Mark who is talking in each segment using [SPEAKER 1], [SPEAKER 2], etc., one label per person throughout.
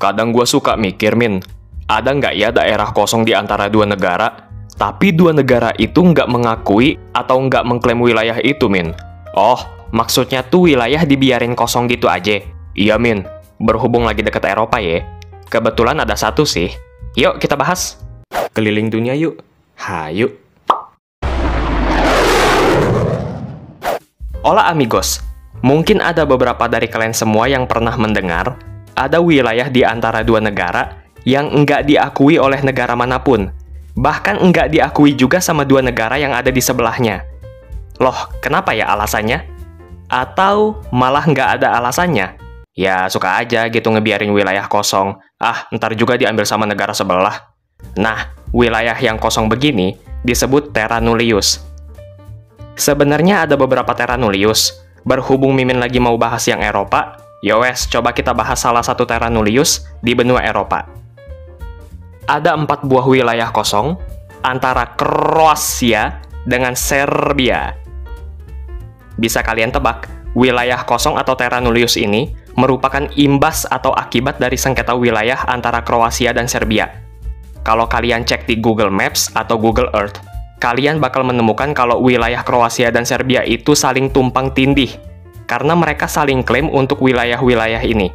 [SPEAKER 1] Kadang gue suka mikir, Min, ada nggak ya daerah kosong di antara dua negara, tapi dua negara itu nggak mengakui atau nggak mengklaim wilayah itu, Min? Oh, maksudnya tuh wilayah dibiarin kosong gitu aja? Iya, Min. Berhubung lagi deket Eropa ya. Kebetulan ada satu sih. Yuk kita bahas. Keliling dunia yuk. Hayu. Hola amigos. Mungkin ada beberapa dari kalian semua yang pernah mendengar ada wilayah di antara dua negara yang enggak diakui oleh negara manapun. Bahkan enggak diakui juga sama dua negara yang ada di sebelahnya. Loh, kenapa ya alasannya? Atau malah nggak ada alasannya? Ya, suka aja gitu ngebiarin wilayah kosong. Ah, ntar juga diambil sama negara sebelah. Nah, wilayah yang kosong begini disebut terra nullius. Sebenarnya ada beberapa terra nullius. Berhubung Mimin lagi mau bahas yang Eropa, yowes, coba kita bahas salah satu terra nullius di benua Eropa. Ada 4 buah wilayah kosong antara Kroasia dengan Serbia. Bisa kalian tebak, wilayah kosong atau terra nullius ini merupakan imbas atau akibat dari sengketa wilayah antara Kroasia dan Serbia. Kalau kalian cek di Google Maps atau Google Earth, kalian bakal menemukan kalau wilayah Kroasia dan Serbia itu saling tumpang tindih, karena mereka saling klaim untuk wilayah-wilayah ini.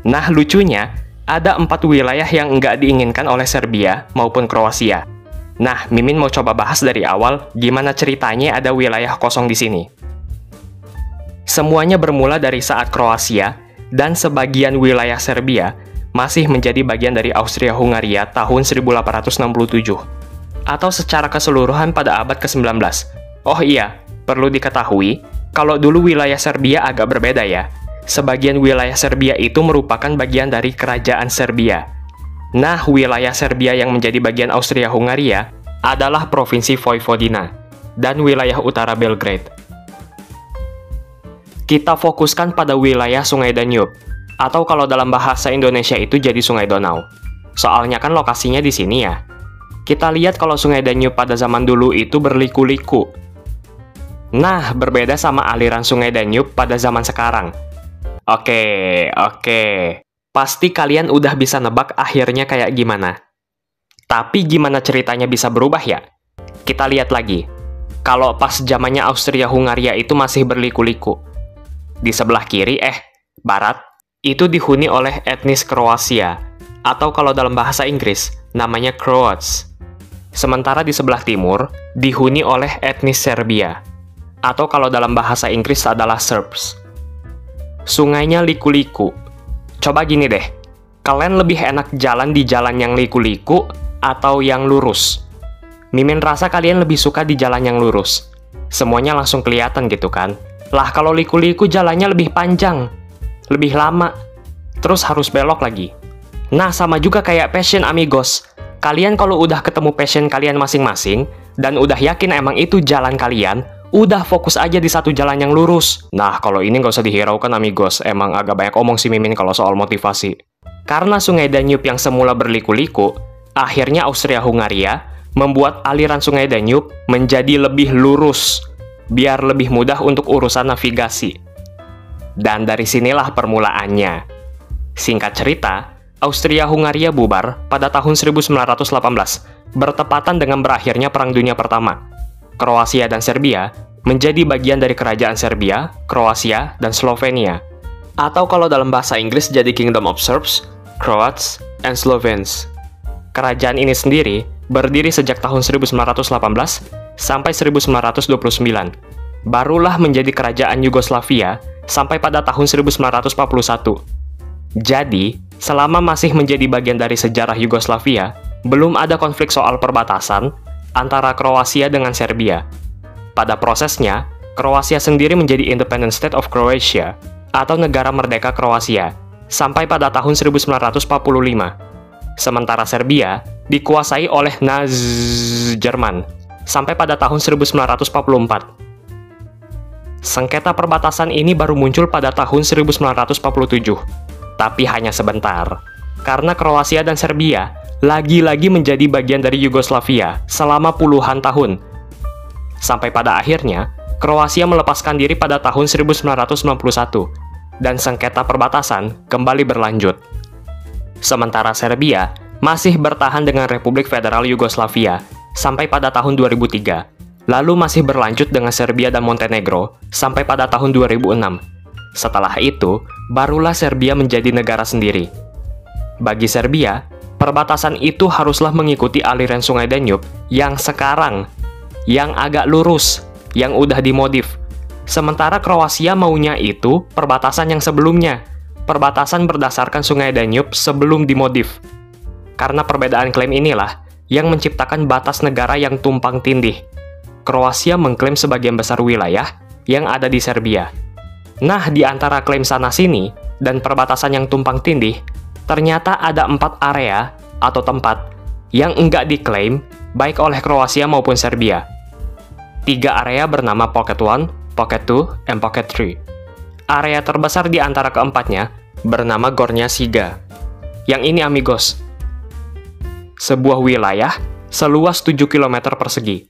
[SPEAKER 1] Nah, lucunya, ada 4 wilayah yang nggak diinginkan oleh Serbia maupun Kroasia. Nah, Mimin mau coba bahas dari awal gimana ceritanya ada wilayah kosong di sini. Semuanya bermula dari saat Kroasia dan sebagian wilayah Serbia masih menjadi bagian dari Austria-Hungaria tahun 1867. Atau secara keseluruhan pada abad ke-19. Oh iya, perlu diketahui, kalau dulu wilayah Serbia agak berbeda ya. Sebagian wilayah Serbia itu merupakan bagian dari kerajaan Serbia. Nah, wilayah Serbia yang menjadi bagian Austria-Hungaria adalah Provinsi Vojvodina dan wilayah utara Belgrade. Kita fokuskan pada wilayah Sungai Danube, atau kalau dalam bahasa Indonesia itu jadi Sungai Donau. Soalnya kan lokasinya di sini ya. Kita lihat kalau Sungai Danube pada zaman dulu itu berliku-liku. Nah, berbeda sama aliran Sungai Danube pada zaman sekarang. Oke. Pasti kalian udah bisa nebak akhirnya kayak gimana. Tapi gimana ceritanya bisa berubah ya? Kita lihat lagi. Kalau pas zamannya Austria-Hungaria itu masih berliku-liku. Di sebelah kiri, barat, itu dihuni oleh etnis Kroasia. Atau kalau dalam bahasa Inggris, namanya Croats. Sementara di sebelah timur, dihuni oleh etnis Serbia. Atau kalau dalam bahasa Inggris adalah Serbs. Sungainya liku-liku. Coba gini deh, kalian lebih enak jalan di jalan yang liku-liku atau yang lurus? Mimin rasa kalian lebih suka di jalan yang lurus. Semuanya langsung kelihatan gitu kan? Lah kalau liku-liku jalannya lebih panjang, lebih lama, terus harus belok lagi. Nah, sama juga kayak passion amigos. Kalian kalau udah ketemu passion kalian masing-masing, dan udah yakin emang itu jalan kalian, udah fokus aja di satu jalan yang lurus. Nah, kalau ini nggak usah dihiraukan amigos, emang agak banyak omong si Mimin kalau soal motivasi. Karena Sungai Danube yang semula berliku-liku, akhirnya Austria-Hungaria membuat aliran Sungai Danube menjadi lebih lurus, biar lebih mudah untuk urusan navigasi. Dan dari sinilah permulaannya. Singkat cerita, Austria-Hungaria bubar pada tahun 1918, bertepatan dengan berakhirnya Perang Dunia Pertama. Kroasia dan Serbia menjadi bagian dari kerajaan Serbia, Kroasia, dan Slovenia. Atau kalau dalam bahasa Inggris jadi Kingdom of Serbs, Croats, and Slovenes. Kerajaan ini sendiri berdiri sejak tahun 1918 sampai 1929. Barulah menjadi kerajaan Yugoslavia sampai pada tahun 1941. Jadi, selama masih menjadi bagian dari sejarah Yugoslavia, belum ada konflik soal perbatasan antara Kroasia dengan Serbia. Pada prosesnya, Kroasia sendiri menjadi Independent State of Croatia, atau negara merdeka Kroasia, sampai pada tahun 1945. Sementara Serbia dikuasai oleh Nazi Jerman, sampai pada tahun 1944. Sengketa perbatasan ini baru muncul pada tahun 1947. Tapi hanya sebentar, karena Kroasia dan Serbia lagi-lagi menjadi bagian dari Yugoslavia selama puluhan tahun. Sampai pada akhirnya, Kroasia melepaskan diri pada tahun 1991, dan sengketa perbatasan kembali berlanjut. Sementara Serbia masih bertahan dengan Republik Federal Yugoslavia sampai pada tahun 2003, lalu masih berlanjut dengan Serbia dan Montenegro sampai pada tahun 2006. Setelah itu, barulah Serbia menjadi negara sendiri. Bagi Serbia, perbatasan itu haruslah mengikuti aliran Sungai Danube yang sekarang, yang agak lurus, yang udah dimodif. Sementara Kroasia maunya itu perbatasan yang sebelumnya, perbatasan berdasarkan Sungai Danube sebelum dimodif. Karena perbedaan klaim inilah yang menciptakan batas negara yang tumpang tindih. Kroasia mengklaim sebagian besar wilayah yang ada di Serbia. Nah, di antara klaim sana-sini dan perbatasan yang tumpang tindih, ternyata ada 4 area atau tempat yang enggak diklaim baik oleh Kroasia maupun Serbia. 3 area bernama Pocket 1, Pocket 2, and Pocket 3. Area terbesar di antara keempatnya bernama Gornja Siga. Yang ini amigos, sebuah wilayah seluas 7 km persegi.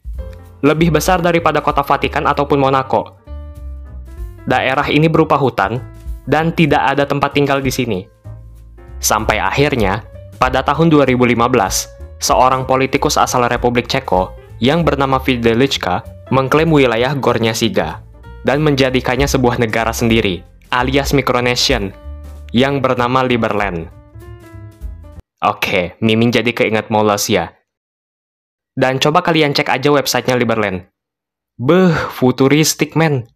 [SPEAKER 1] Lebih besar daripada kota Vatikan ataupun Monaco. Daerah ini berupa hutan dan tidak ada tempat tinggal di sini. Sampai akhirnya, pada tahun 2015, seorang politikus asal Republik Ceko yang bernama Fidelička mengklaim wilayah Gornja Siga dan menjadikannya sebuah negara sendiri, alias Micronesian, yang bernama Liberland. Oke, Mimin jadi keinget Malaysia. Dan coba kalian cek aja websitenya Liberland. Beuh, futuristik men.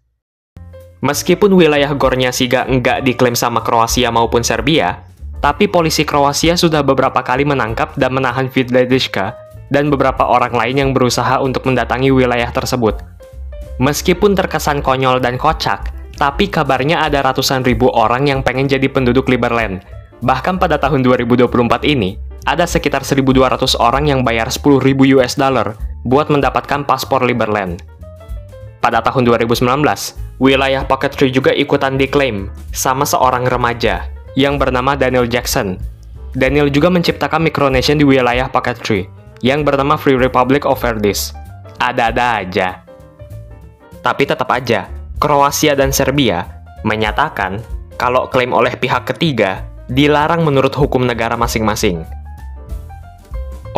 [SPEAKER 1] Meskipun wilayah Gornja Siga enggak diklaim sama Kroasia maupun Serbia, tapi polisi Kroasia sudah beberapa kali menangkap dan menahan Fidelička dan beberapa orang lain yang berusaha untuk mendatangi wilayah tersebut. Meskipun terkesan konyol dan kocak, tapi kabarnya ada ratusan ribu orang yang pengen jadi penduduk Liberland. Bahkan pada tahun 2024 ini, ada sekitar 1.200 orang yang bayar $10.000 buat mendapatkan paspor Liberland. Pada tahun 2019, wilayah Pocket 3 juga ikutan diklaim sama seorang remaja yang bernama Daniel Jackson. Daniel juga menciptakan Micronesian di wilayah Pocket 3 yang bernama Free Republic of Verdis. Ada-ada aja. Tapi tetap aja, Kroasia dan Serbia menyatakan kalau klaim oleh pihak ketiga dilarang menurut hukum negara masing-masing.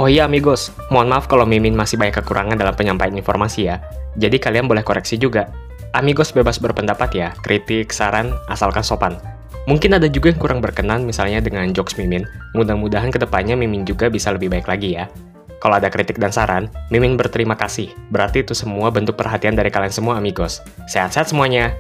[SPEAKER 1] Oh iya amigos, mohon maaf kalau Mimin masih banyak kekurangan dalam penyampaian informasi ya. Jadi kalian boleh koreksi juga. Amigos bebas berpendapat ya, kritik, saran, asalkan sopan. Mungkin ada juga yang kurang berkenan misalnya dengan jokes Mimin. Mudah-mudahan kedepannya Mimin juga bisa lebih baik lagi ya. Kalau ada kritik dan saran, Mimin berterima kasih. Berarti itu semua bentuk perhatian dari kalian semua amigos. Sehat-sehat semuanya.